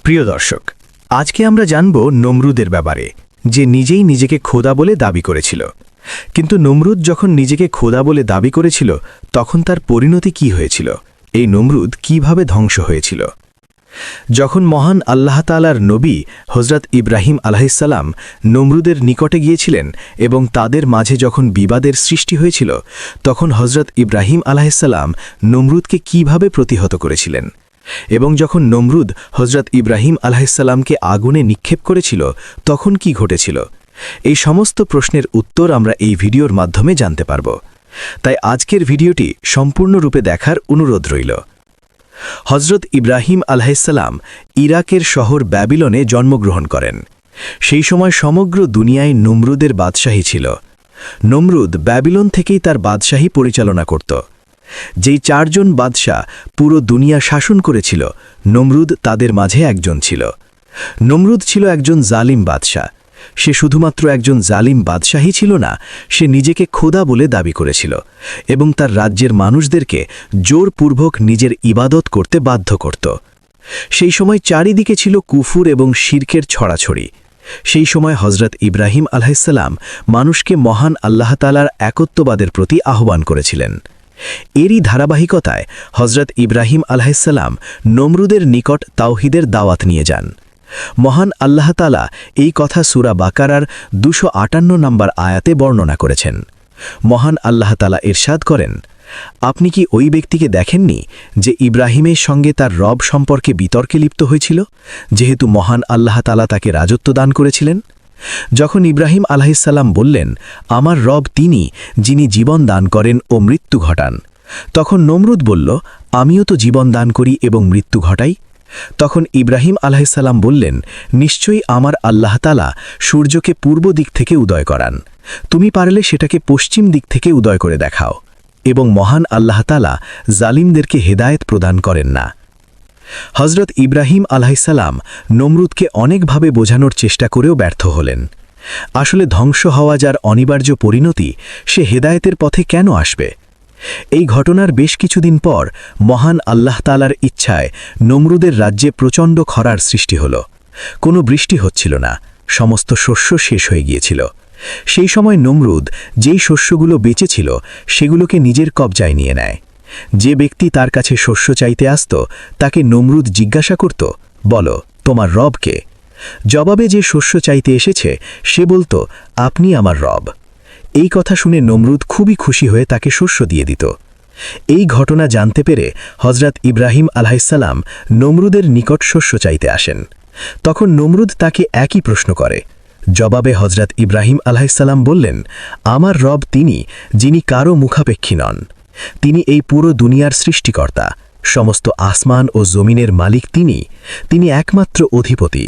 প্রিয় দর্শক, আজকে আমরা জানব নমরুদের ব্যাপারে, যে নিজেই নিজেকে খোদা বলে দাবি করেছিল। কিন্তু নমরুদ যখন নিজেকে খোদা বলে দাবি করেছিল, তখন তার পরিণতি কি হয়েছিল? এই নমরুদ কিভাবে ধ্বংস হয়েছিল? যখন মহান আল্লাহ তাআলার নবী হযরত ইব্রাহিম আলাইহিসসালাম নমরুদের নিকটে গিয়েছিলেন এবং তাদের মাঝে যখন বিবাদের সৃষ্টি হয়েছিল, তখন হযরত ইব্রাহিম আলাইহিসসালাম নমরুদকে কিভাবে প্রতিহত করেছিলেন, এবং যখন নমরুদ হযরত ইব্রাহিম আলাইহিসসালামকে আগুনে নিক্ষেপ করেছিল, তখন কি ঘটেছিল? এই সমস্ত প্রশ্নের উত্তর আমরা এই ভিডিওর মাধ্যমে জানতে পারব। তাই আজকের ভিডিওটি সম্পূর্ণরূপে দেখার অনুরোধ রইল। হযরত ইব্রাহিম আলাইহিসসালাম ইরাকের শহর ব্যাবিলনে জন্মগ্রহণ করেন। সেই সময় সমগ্র দুনিয়ায় নমরুদের বাদশাহী ছিল। নমরুদ ব্যাবিলন থেকেই তার বাদশাহী পরিচালনা করত। যেই চারজন বাদশাহ পুরো দুনিয়া শাসন করেছিল, নমরুদ তাদের মাঝে একজন ছিল। নমরুদ ছিল একজন জালিম বাদশাহ। সে শুধুমাত্র একজন জালিম বাদশাহী ছিল না, সে নিজেকে খোদা বলে দাবি করেছিল এবং তার রাজ্যের মানুষদেরকে জোরপূর্বক নিজের ইবাদত করতে বাধ্য করত। সেই সময় চারিদিকে ছিল কুফুর এবং শিরকের ছড়াছড়ি। সেই সময় হযরত ইব্রাহিম আলাইহিসসালাম মানুষকে মহান আল্লাহ তাআলার একত্ববাদের প্রতি আহ্বান করেছিলেন। এরই ধারাবাহিকতায় হযরত ইব্রাহিম আলাইহিসসালাম নমরুদের নিকট তাওহীদের দাওয়াত নিয়ে যান। মহান আল্লাহ তাআলা এই কথা সূরা বাকারার 258 নম্বর আয়াতে বর্ণনা করেছেন। মহান আল্লাহ তাআলা ইরশাদ করেন, আপনি কি ওই ব্যক্তিকে দেখেননি যে ইব্রাহিমের সঙ্গে তার রব সম্পর্কে বিতর্কে লিপ্ত হয়েছিল, যেহেতু মহান আল্লাহ তাআলা তাকে রাজত্ব দান করেছিলেন? যখন ইব্রাহিম আলাইহিসসালাম বললেন, আমার রব তিনি যিনি জীবন দান করেন ও মৃত্যু ঘটান, তখন নমরুদ বলল, আমিও তো জীবন দান করি এবং মৃত্যু ঘটাই। তখন ইব্রাহিম আলাইহিসসালাম বললেন, নিশ্চয়ই আমার আল্লাহ তাআলা সূর্যকে পূর্ব দিক থেকে উদয় করান, তুমি পারলে সেটাকে পশ্চিম দিক থেকে উদয় করে দেখাও, এবং মহান আল্লাহ তাআলা জালিমদেরকে হেদায়েত প্রদান করেন না। হযরত ইব্রাহিম আলাইহিসসালাম নমরুদকে অনেকভাবে বোঝানোর চেষ্টা করেও ব্যর্থ হলেন। আসলে ধ্বংস হওয়া যার অনিবার্য পরিণতি, সে হেদায়েতের পথে কেন আসবে? এই ঘটনার বেশ কিছুদিন পর মহান আল্লাহ তাআলার ইচ্ছায় নমরুদের রাজ্যে প্রচণ্ড খরার সৃষ্টি হল। কোনো বৃষ্টি হচ্ছিল না, সমস্ত শস্য শেষ হয়ে গিয়েছিল। সেই সময় নমরুদ যেই শস্যগুলো বেঁচেছিল সেগুলোকে নিজের কবজায় নিয়ে নেয়। যে ব্যক্তি তার কাছে শস্য চাইতে আসত, তাকে নমরুদ জিজ্ঞাসা করত, বলো তোমার রব কে? জবাবে যে শস্য চাইতে এসেছে সে বলত, আপনি আমার রব। এই কথা শুনে নমরুদ খুবই খুশি হয়ে তাকে শস্য দিয়ে দিত। এই ঘটনা জানতে পেরে হযরত ইব্রাহিম আলাইহিসসালাম নমরুদের নিকট শস্য চাইতে আসেন। তখন নমরুদ তাকে একই প্রশ্ন করে। জবাবে হযরত ইব্রাহিম আলাইহিসসালাম বললেন, আমার রব তিনি যিনি কারো মুখাপেক্ষী নন। তিনি এই পুরো দুনিয়ার সৃষ্টিকর্তা, সমস্ত আসমান ও জমিনের মালিক তিনি একমাত্র অধিপতি।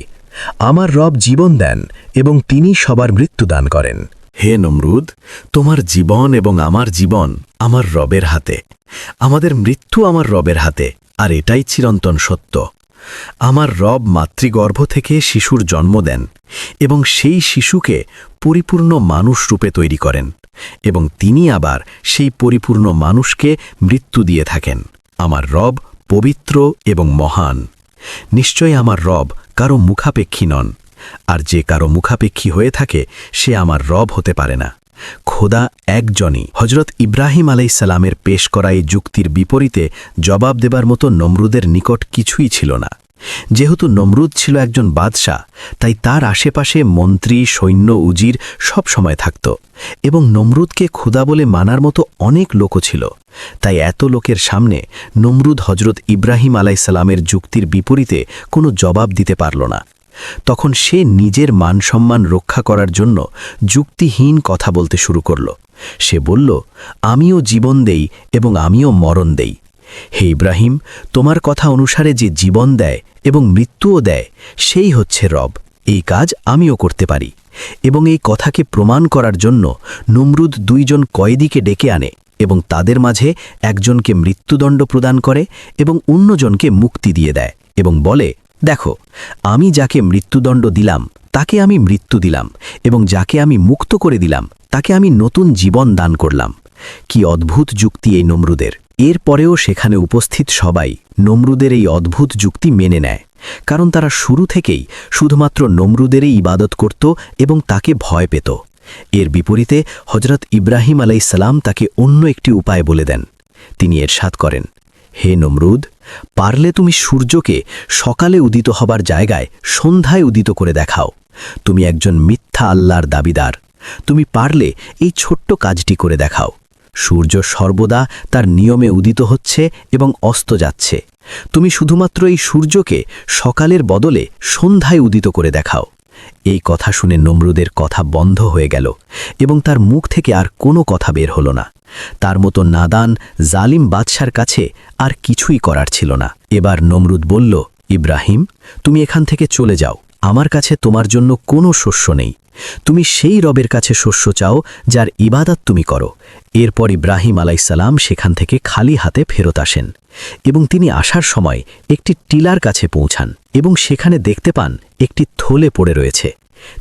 আমার রব জীবন দেন এবং তিনি সবার মৃত্যু দান করেন। হে নমরুদ, তোমার জীবন এবং আমার জীবন আমার রবের হাতে, আমাদের মৃত্যু আমার রবের হাতে, আর এটাই চিরন্তন সত্য। আমার রব মাতৃগর্ভ থেকে শিশুর জন্ম দেন এবং সেই শিশুকে পরিপূর্ণ মানুষ রূপে তৈরি করেন, এবং তিনি আবার সেই পরিপূর্ণ মানুষকে মৃত্যু দিয়ে থাকেন। আমার রব পবিত্র এবং মহান। নিশ্চয় আমার রব কারো মুখাপেক্ষী নন, আর যে কারো মুখাপেক্ষী হয়ে থাকে সে আমার রব হতে পারে না। খোদা একজনই। হযরত ইব্রাহিম আলাইহিসসালামের পেশ করা এই যুক্তির বিপরীতে জবাব দেবার মতো নমরুদের নিকট কিছুই ছিল না। যেহেতু নমরুদ ছিল একজন বাদশাহ, তাই তার আশেপাশে মন্ত্রী, সৈন্য, উজির সব সময় থাকত, এবং নমরুদকে খোদা বলে মানার মতো অনেক লোকও ছিল। তাই এত লোকের সামনে নমরুদ হযরত ইব্রাহিম আলাইহিসসালামের যুক্তির বিপরীতে কোনো জবাব দিতে পারল না। তখন সে নিজের মান-সম্মান রক্ষা করার জন্য যুক্তিহীন কথা বলতে শুরু করল। সে বলল, আমিও জীবন দেই এবং আমিও মরণ দেই। হে ইব্রাহিম, তোমার কথা অনুসারে যে জীবন দেয় এবং মৃত্যুও দেয়, সেই হচ্ছে রব। এই কাজ আমিও করতে পারি। এবং এই কথাকে প্রমাণ করার জন্য নমরুদ দুইজন কয়েদিকে ডেকে আনে এবং তাদের মাঝে একজনকে মৃত্যুদণ্ড প্রদান করে এবং অন্যজনকে মুক্তি দিয়ে দেয় এবং বলে, দেখো, আমি যাকে মৃত্যুদণ্ড দিলাম তাকে আমি মৃত্যু দিলাম, এবং যাকে আমি মুক্ত করে দিলাম তাকে আমি নতুন জীবন দান করলাম। কি অদ্ভুত যুক্তি এই নমরুদের! এরপরেও সেখানে উপস্থিত সবাই নমরুদের এই অদ্ভুত যুক্তি মেনে নেয়, কারণ তারা শুরু থেকেই শুধুমাত্র নমরুদেরই ইবাদত করত এবং তাকে ভয় পেত। এর বিপরীতে হজরত ইব্রাহিম আলাইসাল্লাম তাকে অন্য একটি উপায় বলে দেন। তিনি এরশাদ করেন, হে নমরুদ, পারলে তুমি সূর্যকে সকালে উদিত হবার জায়গায় সন্ধ্যায় উদিত করে দেখাও। তুমি একজন মিথ্যা আল্লাহর দাবিদার। তুমি পারলে এই ছোট্ট কাজটি করে দেখাও। সূর্য সর্বদা তার নিয়মে উদিত হচ্ছে এবং অস্ত যাচ্ছে। তুমি শুধুমাত্র এই সূর্যকে সকালের বদলে সন্ধ্যায় উদিত করে দেখাও। এই কথা শুনে নমরুদের কথা বন্ধ হয়ে গেল এবং তার মুখ থেকে আর কোনো কথা বের হল না। তার মতো নাদান জালিম বাদশার কাছে আর কিছুই করার ছিল না। এবার নমরুদ বলল, ইব্রাহিম, তুমি এখান থেকে চলে যাও। আমার কাছে তোমার জন্য কোনো শস্য নেই। তুমি সেই রবের কাছে শস্য চাও যার ইবাদত তুমি করো। এরপর ইব্রাহিম আলাইসাল্লাম সেখান থেকে খালি হাতে ফেরত আসেন এবং তিনি আসার সময় একটি টিলার কাছে পৌঁছান এবং সেখানে দেখতে পান একটি থলে পড়ে রয়েছে।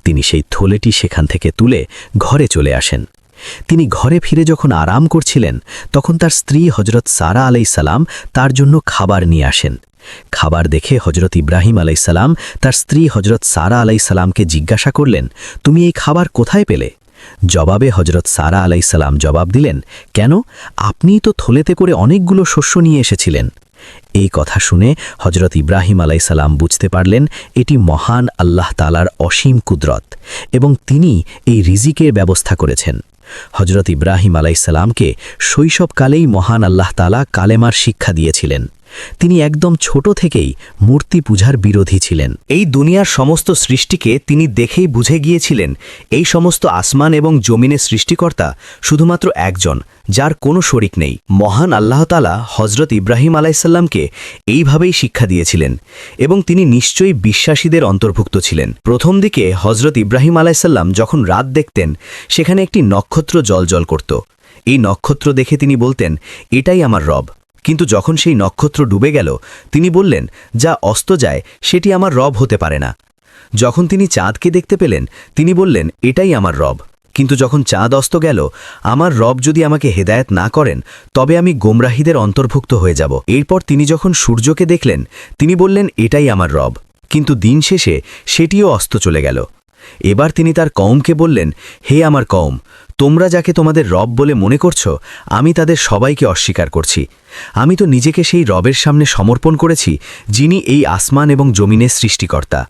তিনি সেই থলেটি সেখান থেকে তুলে ঘরে চলে আসেন। তিনি ঘরে ফিরে যখন আরাম করছিলেন, তখন তার স্ত্রী হজরত সারা আলাইসাল্লাম তার জন্য খাবার নিয়ে আসেন। খাবার দেখে হজরত ইব্রাহিম আলাইসাল্লাম তার স্ত্রী হজরত সারা আলাইসাল্লামকে জিজ্ঞাসা করলেন, তুমি এই খাবার কোথায় পেলে? জবাবে হজরত সারা আলাইসাল্লাম জবাব দিলেন, কেন, আপনিই তো থলেতে করে অনেকগুলো শস্য নিয়ে এসেছিলেন। এই কথা শুনে হজরত ইব্রাহিম আলাইসাল্লাম বুঝতে পারলেন এটি মহান আল্লাহ তাআলার অসীম কুদরত এবং তিনি এই রিজিকের ব্যবস্থা করেছেন। হজরত ইব্রাহিম আলাইসাল্লামকে শৈশবকালেই মহান আল্লাহ তাআলা কালেমার শিক্ষা দিয়েছিলেন। তিনি একদম ছোট থেকেই মূর্তি পূজার বিরোধী ছিলেন। এই দুনিয়ার সমস্ত সৃষ্টিকে তিনি দেখেই বুঝে গিয়েছিলেন এই সমস্ত আসমান এবং জমিনের সৃষ্টিকর্তা শুধুমাত্র একজন, যার কোনো শরিক নেই। মহান আল্লাহ তাআলা হজরত ইব্রাহিম আলাইসাল্লামকে এইভাবেই শিক্ষা দিয়েছিলেন এবং তিনি নিশ্চয়ই বিশ্বাসীদের অন্তর্ভুক্ত ছিলেন। প্রথম দিকে হজরত ইব্রাহিম আলাইসাল্লাম যখন রাত দেখতেন, সেখানে একটি নক্ষত্র জ্বলজ্বল করত। এই নক্ষত্র দেখে তিনি বলতেন, এটাই আমার রব। কিন্তু যখন সেই নক্ষত্র ডুবে গেল, তিনি বললেন, যা অস্ত যায় সেটি আমার রব হতে পারে না। যখন তিনি চাঁদকে দেখতে পেলেন, তিনি বললেন, এটাই আমার রব। কিন্তু যখন চাঁদ অস্ত গেল, আমার রব যদি আমাকে হেদায়েত না করেন, তবে আমি গোমরাহীদের অন্তর্ভুক্ত হয়ে যাব। এরপর তিনি যখন সূর্যকে দেখলেন, তিনি বললেন, এটাই আমার রব। কিন্তু দিন শেষে সেটিও অস্ত চলে গেল। এবার তিনি তার কওমকে বললেন, হে আমার কওম, তোমরা যাকে তোমাদের রব বলে মনে করছো, আমি তাদের সবাইকে অস্বীকার করছি। আমি তো নিজেকে সেই রবের সামনে সমর্পণ করেছি, যিনি এই আসমান এবং জমিনের সৃষ্টিকর্তা।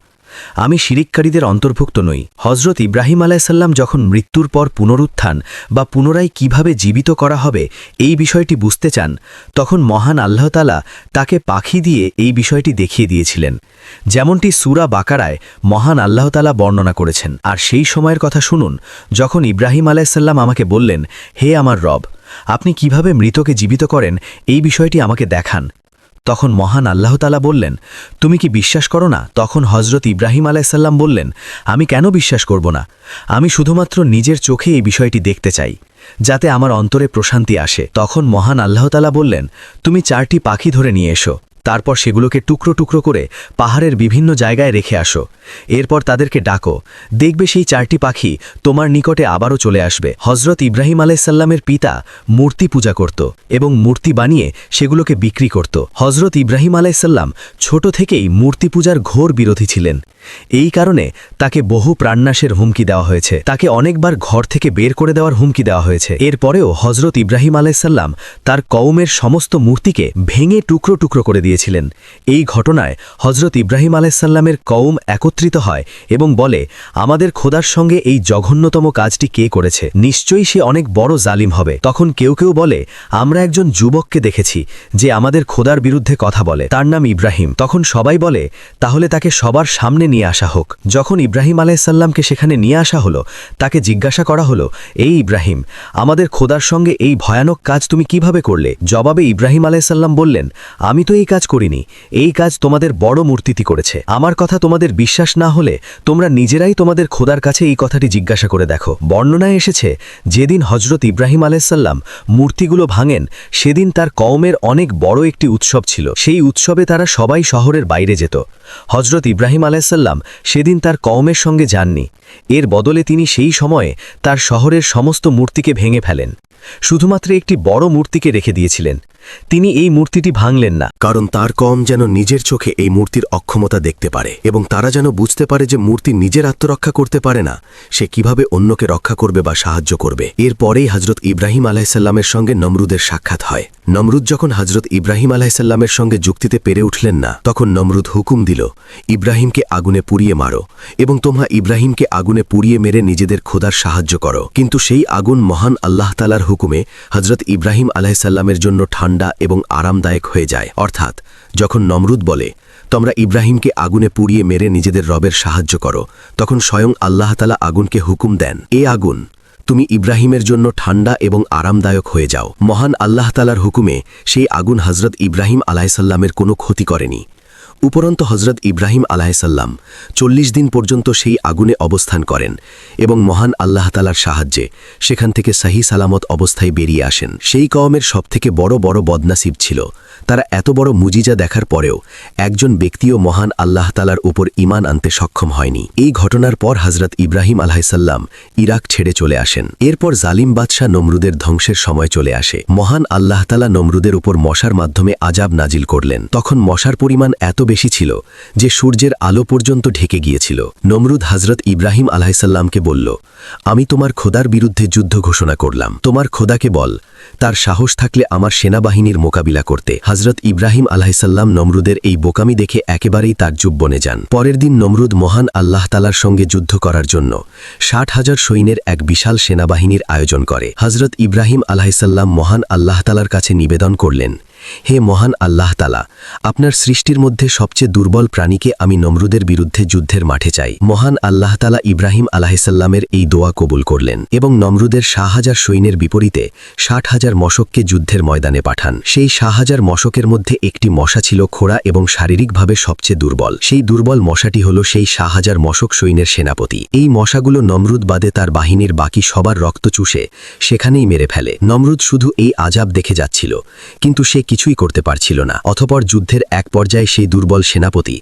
আমি শিরিককারীদের অন্তর্ভুক্ত নই। হজরত ইব্রাহিম আলাইসাল্লাম যখন মৃত্যুর পর পুনরুত্থান বা পুনরায় কিভাবে জীবিত করা হবে এই বিষয়টি বুঝতে চান, তখন মহান আল্লাহ তাআলা তাকে পাখি দিয়ে এই বিষয়টি দেখিয়ে দিয়েছিলেন, যেমনটি সূরা বাকারায় মহান আল্লাহ তাআলা বর্ণনা করেছেন। আর সেই সময়ের কথা শুনুন, যখন ইব্রাহিম আলাইসাল্লাম আমাকে বললেন, হে আমার রব, আপনি কিভাবে মৃতকে জীবিত করেন এই বিষয়টি আমাকে দেখান। তখন মহান আল্লাহ তাআলা বললেন, তুমি কি বিশ্বাস করো না? তখন হজরত ইব্রাহিম আলাইসাল্লাম বললেন, আমি কেন বিশ্বাস করব না? আমি শুধুমাত্র নিজের চোখে এই বিষয়টি দেখতে চাই, যাতে আমার অন্তরে প্রশান্তি আসে। তখন মহান আল্লাহ তাআলা বললেন, তুমি 4টি পাখি ধরে নিয়ে এসো। তারপর সেগুলোকে টুকরো টুকরো করে পাহাড়ের বিভিন্ন জায়গায় রেখে আসো। এরপর তাদেরকে ডাকো, দেখবে সেই 4টি পাখি তোমার নিকটে আবারও চলে আসবে। হজরত ইব্রাহিম আলাইসাল্লামের পিতা মূর্তি পূজা করত এবং মূর্তি বানিয়ে সেগুলোকে বিক্রি করত। হজরত ইব্রাহিম আলাইসাল্লাম ছোট থেকেই মূর্তি পূজার ঘোর বিরোধী ছিলেন। এই কারণে তাকে বহু প্রাণনাশের হুমকি দেওয়া হয়েছে, তাকে অনেকবার ঘর থেকে বের করে দেওয়ার হুমকি দেওয়া হয়েছে। এরপরেও হজরত ইব্রাহিম আলাইসাল্লাম তার কওমের সমস্ত মূর্তিকে ভেঙে টুকরো টুকরো করে দিয়েছিলেন। এই ঘটনায় হজরত ইব্রাহিম আলাইসাল্লামের কওম একত্রিত হয় এবং বলে, আমাদের খোদার সঙ্গে এই জঘন্যতম কাজটি কে করেছে? নিশ্চয়ই সে অনেক বড় জালিম হবে। তখন কেউ কেউ বলে, আমরা একজন যুবককে দেখেছি যে আমাদের খোদার বিরুদ্ধে কথা বলে, তার নাম ইব্রাহিম। তখন সবাই বলে, তাহলে তাকে সবার সামনে নিয়ে আসা হোক। যখন ইব্রাহিম আলাইসাল্লামকে সেখানে নিয়ে আসা হলো, তাকে জিজ্ঞাসা করা হলো, এই ইব্রাহিম, আমাদের খোদার সঙ্গে এই ভয়ানক কাজ তুমি কিভাবে করলে? জবাবে ইব্রাহিম আলাইসাল্লাম বললেন, আমি তো এই কাজ করিনি, এই কাজ তোমাদের বড় মূর্তিটি করেছে। আমার কথা তোমাদের বিশ্বাস না হলে তোমরা নিজেরাই তোমাদের খোদার কাছে এই কথাটি জিজ্ঞাসা করে দেখো। বর্ণনায় এসেছে, যেদিন হজরত ইব্রাহিম আলাইসাল্লাম মূর্তিগুলো ভাঙেন, সেদিন তার কওমের অনেক বড় একটি উৎসব ছিল। সেই উৎসবে তারা সবাই শহরের বাইরে যেত। হজরত ইব্রাহিম আলাইসাল্লাম সেদিন তার কওমের সঙ্গে যাননি। এর বদলে তিনি সেই সময়ে তার শহরের সমস্ত মূর্তিকে ভেঙে ফেলেন। শুধুমাত্র একটি বড় মূর্তিকে রেখে দিয়েছিলেন। তিনি এই মূর্তিটি ভাঙলেন না, কারণ তার কম যেন নিজের চোখে এই মূর্তির অক্ষমতা দেখতে পারে এবং তারা যেন বুঝতে পারে যে মূর্তি নিজের আত্মরক্ষা করতে পারে না, সে কিভাবে অন্যকে রক্ষা করবে বা সাহায্য করবে। এরপরেই হজরত ইব্রাহিম আলাইসাল্লামের সঙ্গে নমরুদের সাক্ষাৎ হয়। নমরুদ যখন হজরত ইব্রাহিম আলাইসাল্লামের সঙ্গে যুক্তিতে পেরে উঠলেন না, তখন নমরুদ হুকুম দিল, ইব্রাহিমকে আগুনে পুড়িয়ে মারো এবং তোমরা ইব্রাহিমকে আগুনে পুড়িয়ে মেরে নিজেদের খোদার সাহায্য করো। কিন্তু সেই আগুন মহান আল্লাহ তাআলার হুকুমে হজরত ইব্রাহিম আলাইসাল্লামের জন্য ঠান্ডা এবং আরামদায়ক হয়ে যায়। অর্থাৎ যখন নমরুদ বলে, তোমরা ইব্রাহিমকে আগুনে পুড়িয়ে মেরে নিজেদের রবের সাহায্য করো, তখন স্বয়ং আল্লাহ তাআলা আগুনকে হুকুম দেন, এ আগুন, তুমি ইব্রাহিমের জন্য ঠান্ডা এবং আরামদায়ক হয়ে যাও। মহান আল্লাহ তাআলার হুকুমে সেই আগুন হজরত ইব্রাহিম আলাইসাল্লামের কোনো ক্ষতি করেনি। উপরন্ত হজরত ইব্রাহিম আলাইসাল্লাম 40 দিন পর্যন্ত সেই আগুনে অবস্থান করেন এবং মহান আল্লাহ তাআলার সাহায্যে সেখান থেকে সহি সালামত অবস্থায় বেরিয়ে আসেন। সেই কওমের সবথেকে বড় বড় বদনসিব ছিল, তারা এত বড় মুজিজা দেখার পরেও একজন ব্যক্তিও মহান আল্লাহ তাআলার উপর ঈমান আনতে সক্ষম হয়নি। এই ঘটনার পর হজরত ইব্রাহিম আলাইসাল্লাম ইরাক ছেড়ে চলে আসেন। এরপর জালিম বাদশাহ নমরুদের ধ্বংসের সময় চলে আসে। মহান আল্লাহ তাআলা নমরুদের উপর মশার মাধ্যমে আযাব নাজিল করলেন। তখন মশার পরিমাণ এত বেশি ছিল যে সূর্যের আলো পর্যন্ত ঢেকে গিয়েছিল। নমরুদ হজরত ইব্রাহিম আলাইসাল্লামকে বলল, আমি তোমার খোদার বিরুদ্ধে যুদ্ধ ঘোষণা করলাম, তোমার খোদাকে বল তার সাহস থাকলে আমার সেনাবাহিনীর মোকাবিলা করতে। হজরত ইব্রাহিম আলাইসাল্লাম নমরুদের এই বোকামি দেখে একেবারেই তাজ্জুব বনে যান। পরের দিন নমরুদ মহান আল্লাহ তাআলার সঙ্গে যুদ্ধ করার জন্য 60,000 সৈন্যের এক বিশাল সেনাবাহিনীর আয়োজন করে। হজরত ইব্রাহিম আলাইসাল্লাম মহান আল্লাহ তাআলার কাছে নিবেদন করলেন, হে মহান আল্লাহ তাআলা, আপনার সৃষ্টির মধ্যে সবচেয়ে দুর্বল প্রাণীকে আমি নমরুদের বিরুদ্ধে যুদ্ধের মাঠে চাই। মহান আল্লাহ তাআলা ইব্রাহিম আলাইহিসসালামের এই দোয়া কবুল করলেন এবং নমরুদের 60,000 সৈন্যের বিপরীতে 60,000 মশককে যুদ্ধের ময়দানে পাঠান। সেই 60,000 মশকের মধ্যে একটি মশা ছিল খোড়া এবং শারীরিকভাবে সবচেয়ে দুর্বল। সেই দুর্বল মশাটি হল সেই 60,000 মশক সৈন্যের সেনাপতি। এই মশাগুলো নমরুদ বাদে তার বাহিনীর বাকি সবার রক্ত চুষে সেখানেই মেরে ফেলে। নমরুদ শুধু এই আযাব দেখে যাচ্ছিল, কিন্তু সে কিছুই করতে পারছিল না। অতঃপর যুদ্ধের এক পর্যায়ে সেই দুর্বল সেনাপতি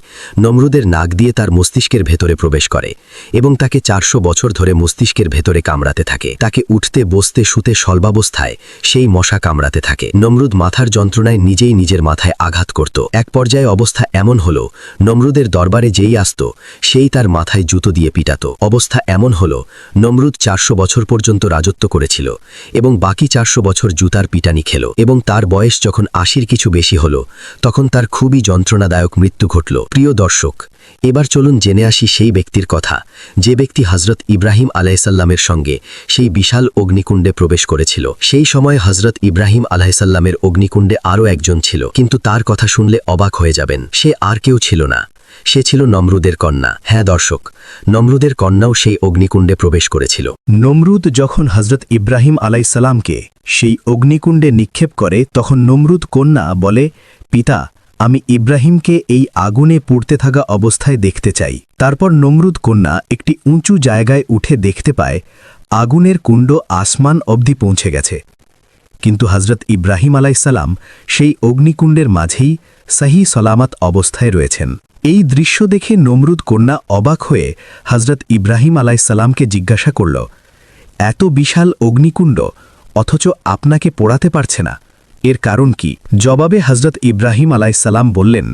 নমরুদের নাক দিয়ে তার মস্তিষ্কের ভেতরে প্রবেশ করে এবং তাকে 400 বছর ধরে মস্তিষ্কের ভেতরে কামড়াতে থাকে। তাকে উঠতে বসতে শুতে সর্বাবস্থায় সেই মশা কামড়াতে থাকে। নমরুদ মাথার যন্ত্রণায় নিজেই নিজের মাথায় আঘাত করত। এক পর্যায়ে অবস্থা এমন হল, নমরুদের দরবারে যেই আসত সেই তার মাথায় জুতো দিয়ে পিটাত। অবস্থা এমন হল, নমরুদ 400 বছর পর্যন্ত রাজত্ব করেছিল এবং বাকি 400 বছর জুতার পিটানি খেল এবং তার বয়স যখন 80-র কিছু বেশি হল তখন তার খুবই যন্ত্রণাদায়ক মৃত্যু ঘটল। প্রিয় দর্শক, এবার চলুন জেনে আসি সেই ব্যক্তির কথা যে ব্যক্তি হজরত ইব্রাহিম আলাইহিসসালামের সঙ্গে সেই বিশাল অগ্নিকুণ্ডে প্রবেশ করেছিল। সেই সময় হজরত ইব্রাহিম আলাইহিসসালামের অগ্নিকুণ্ডে আরও একজন ছিল, কিন্তু তার কথা শুনলে অবাক হয়ে যাবেন। সে আর কেউ ছিল না, সে ছিল নমরুদের কন্যা। হ্যাঁ দর্শক, নমরুদের কন্যাও সেই অগ্নিকুণ্ডে প্রবেশ করেছিল। নমরুদ যখন হজরত ইব্রাহিম আলাইসাল্লামকে সেই অগ্নিকুণ্ডে নিক্ষেপ করে তখন নমরুদ কন্যা বলে, পিতা, আমি ইব্রাহিমকে এই আগুনে পুড়তে থাকা অবস্থায় দেখতে চাই। তারপর নমরুদ কন্যা একটি উঁচু জায়গায় উঠে দেখতে পায় আগুনের কুণ্ড আসমান অবধি পৌঁছে গেছে, কিন্তু হজরত ইব্রাহিম আলাইসাল্লাম সেই অগ্নিকুণ্ডের মাঝেই সহি সলামত অবস্থায় রয়েছেন। এই দৃশ্য দেখে নমরুদ কন্যা অবাক হয়ে হজরত ইব্রাহিম আলাইসাল্লামকে জিজ্ঞাসা করল, এত বিশাল অগ্নিকুণ্ড অথচ আপনাকে পোড়াতে পারছে না, এর কারণ কি? জবাবে হজরত ইব্রাহিম আলাইসাল্লাম বললেন,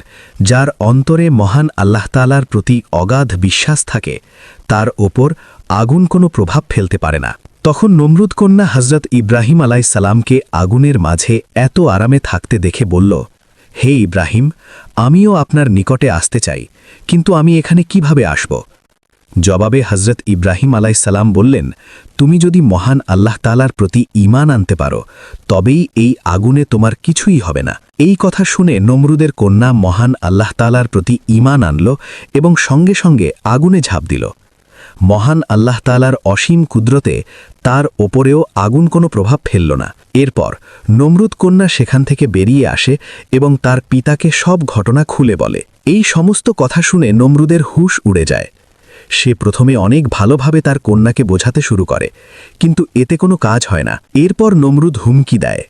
যার অন্তরে মহান আল্লাহ তাআলার প্রতি অগাধ বিশ্বাস থাকে তার ওপর আগুন কোনো প্রভাব ফেলতে পারে না। তখন নমরুদ কন্যা হজরত ইব্রাহিম আলাইসাল্লামকে আগুনের মাঝে এত আরামে থাকতে দেখে বলল, হে ইব্রাহিম, আমিও আপনার নিকটে আসতে চাই, কিন্তু আমি এখানে কিভাবে আসব? জবাবে হজরত ইব্রাহিম আলাইসাল্লাম বললেন, তুমি যদি মহান আল্লাহ তাআলার প্রতি ঈমান আনতে পারো তবেই এই আগুনে তোমার কিছুই হবে না। এই কথা শুনে নমরুদের কন্যা মহান আল্লাহ তাআলার প্রতি ঈমান আনল এবং সঙ্গে সঙ্গে আগুনে ঝাঁপ দিল। মহান আল্লাহ তাআলার অসীম কুদরতে তার ওপরেও আগুন কোনো প্রভাব ফেলল না। এরপর নমরুদ কন্যা সেখান থেকে বেরিয়ে আসে এবং তার পিতাকে সব ঘটনা খুলে বলে। এই সমস্ত কথা শুনে নমরুদের হুঁশ উড়ে যায়। সে প্রথমে অনেক ভালোভাবে তার কন্যাকে বোঝাতে শুরু করে, কিন্তু এতে কোনো কাজ হয় না। এরপর নমরুদ হুমকি দেয়,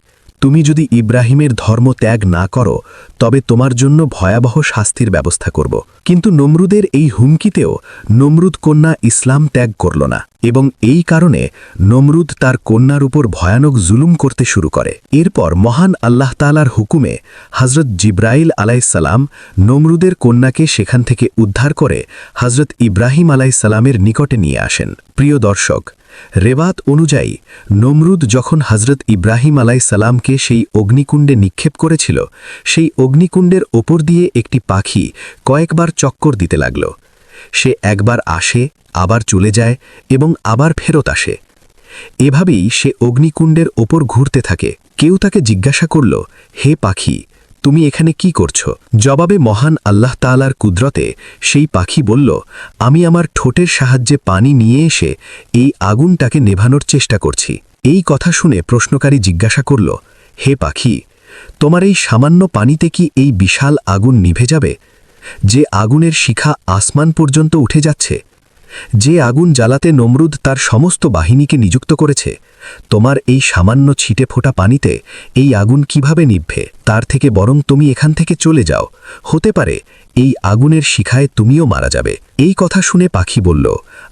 তুমি যদি ইব্রাহিমের ধর্ম ত্যাগ না করো তবে তোমার জন্য ভয়াবহ শাস্তির ব্যবস্থা করব কিন্তু নমরুদের এই হুমকিতেও নমরুদ কন্যা ইসলাম ত্যাগ করল না এবং এই কারণে নমরুদ তার কন্যার উপর ভয়ানক জুলুম করতে শুরু করে এরপর মহান আল্লাহ তাআলার হুকুমে হজরত জিব্রাইল আলাইসাল্লাম নমরুদের কন্যাকে সেখান থেকে উদ্ধার করে হজরত ইব্রাহিম আলাইসাল্লামের নিকটে নিয়ে আসেন প্রিয় দর্শক রেবাত অনুযায়ী নমরুদ যখন হজরত ইব্রাহিম আলাইসাল্লামকে সেই অগ্নিকুণ্ডে নিক্ষেপ করেছিল সেই অগ্নিকুণ্ডের ওপর দিয়ে একটি পাখি কয়েকবার চক্কর দিতে লাগল সে একবার আসে আবার চলে যায় এবং আবার ফেরত আসে এভাবেই সে অগ্নিকুণ্ডের ওপর ঘুরতে থাকে কেউ তাকে জিজ্ঞাসা করল হে পাখি তুমি এখানে কি করছো জবাবে মহান আল্লাহ তাআলার কুদরতে সেই পাখি বলল আমি আমার ঠোঁটের সাহায্যে পানি নিয়ে এসে এই আগুনটাকে নেভানোর চেষ্টা করছি এই কথা শুনে প্রশ্নকারী জিজ্ঞাসা করল হে পাখি তোমার এই সামান্য পানিতে কি এই বিশাল আগুন নিভে যাবে যে আগুনের শিখা আসমান পর্যন্ত উঠে যাচ্ছে যে আগুন জ্বালাতে নমরুদ তার সমস্ত বাহিনীকে নিযুক্ত করেছে তোমার এই সামান্য ছিটে ফোটা পানিতে এই আগুন কিভাবে নিভবে তার থেকে বরং তুমি এখান থেকে চলে যাও হতে পারে এই আগুনের শিখায় তুমিও মারা যাবে এই কথা শুনে পাখি বলল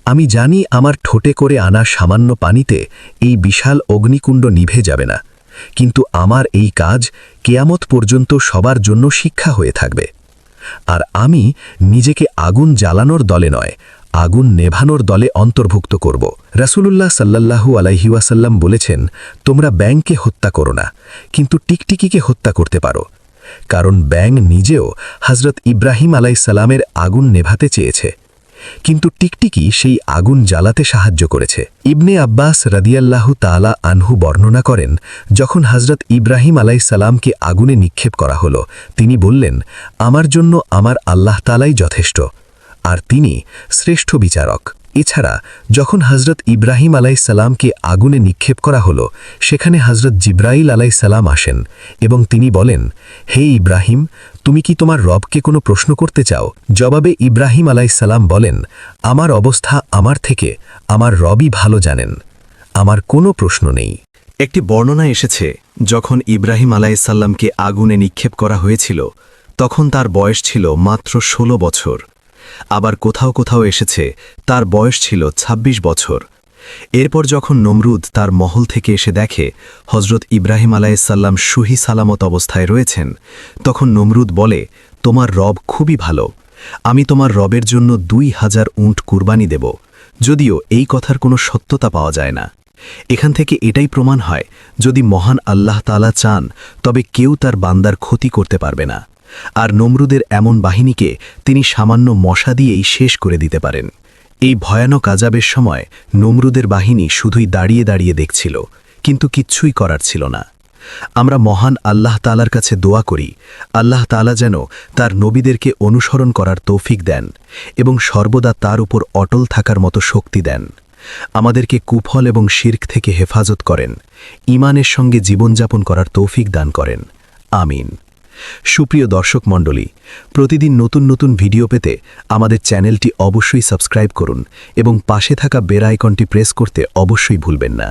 আমি জানি আমার ঠোঁটে করে আনা সামান্য পানিতে এই বিশাল অগ্নিকুণ্ড নিভে যাবে না কিন্তু আমার এই কাজ কেয়ামত পর্যন্ত সবার জন্য শিক্ষা হয়ে থাকবে আর আমি নিজেকে আগুন জ্বালানোর দলে নয় আগুন নেভানোর দলে অন্তর্ভুক্ত করব রাসূলুল্লাহ সাল্লাল্লাহু আলাইহি ওয়াসাল্লাম বলেছেন তোমরা ব্যাঙকে হত্যা করো না কিন্তু টিকটিকিকে হত্যা করতে পারো কারণ ব্যাঙ নিজেও হযরত ইব্রাহিম আলাইহিসসালামের আগুন নেভাতে চেয়েছে কিন্তু টিকটিকি সেই আগুন জ্বালাতে সাহায্য করেছে ইবনে আব্বাস রাদিয়াল্লাহু তাআলা আনহু বর্ণনা করেন যখন হযরত ইব্রাহিম আলাইহিসসালামকে আগুনে নিক্ষেপ করা হলো তিনি বললেন আমার জন্য আমার আল্লাহ তাআলাই যথেষ্ট আর তিনি শ্রেষ্ঠ বিচারক এছাড়া যখন হযরত ইব্রাহিম আলাইহিসসালামকে আগুনে নিক্ষেপ করা হলো সেখানে হযরত জিব্রাইল আলাইহিসসালাম আসেন এবং তিনি বলেন হে ইব্রাহিম তুমি কি তোমার রবকে কোনো প্রশ্ন করতে চাও জবাবে ইব্রাহিম আলাইহিসসালাম বলেন আমার অবস্থা আমার থেকে আমার রবই ভালো জানেন আমার কোনো প্রশ্ন নেই একটি বর্ণনা এসেছে যখন ইব্রাহিম আলাইহিসসালামকে আগুনে নিক্ষেপ করা হয়েছিল তখন তার বয়স ছিল মাত্র 16 বছর আবার কোথাও কোথাও এসেছে তার বয়স ছিল ২৬ বছর এরপর যখন নমরুদ তার মহল থেকে এসে দেখে হযরত ইব্রাহিম আলাইহিসসালাম সহি সালামত অবস্থায় রয়েছেন তখন নমরুদ বলে তোমার রব খুবই ভালো আমি তোমার রবের জন্য ২,০০০ উট কুরবানি দেব যদিও এই কথার কোনো সত্যতা পাওয়া যায় না এখান থেকে এটাই প্রমাণ হয় যদি মহান আল্লাহ তাআলা চান তবে কেউ তার বান্দার ক্ষতি করতে পারবে না আর নমরুদের এমন বাহিনীকে তিনি সামান্য মশা দিয়েই শেষ করে দিতে পারেন এই ভয়ানক আযাবের সময় নমরুদের বাহিনী শুধুই দাঁড়িয়ে দাঁড়িয়ে দেখছিল কিন্তু কিচ্ছুই করার ছিল না আমরা মহান আল্লাহ তাআলার কাছে দোয়া করি আল্লাহ তাআলা যেন তার নবীদেরকে অনুসরণ করার তৌফিক দেন এবং সর্বদা তার উপর অটল থাকার মতো শক্তি দেন আমাদেরকে কুফল এবং শিরক থেকে হেফাজত করেন ঈমানের সঙ্গে জীবনযাপন করার তৌফিক দান করেন আমিন সুপ্রিয় দর্শক মণ্ডলী প্রতিদিন নতুন নতুন ভিডিও পেতে আমাদের চ্যানেলটি অবশ্যই সাবস্ক্রাইব করুন এবং পাশে থাকা বেল আইকনটি প্রেস করতে অবশ্যই ভুলবেন না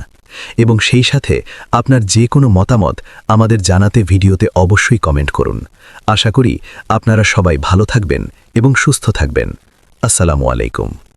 এবং সেই সাথে আপনার যে কোনো মতামত আমাদের জানাতে ভিডিওতে অবশ্যই কমেন্ট করুন আশা করি আপনারা সবাই ভালো থাকবেন এবং সুস্থ থাকবেন আসসালামু আলাইকুম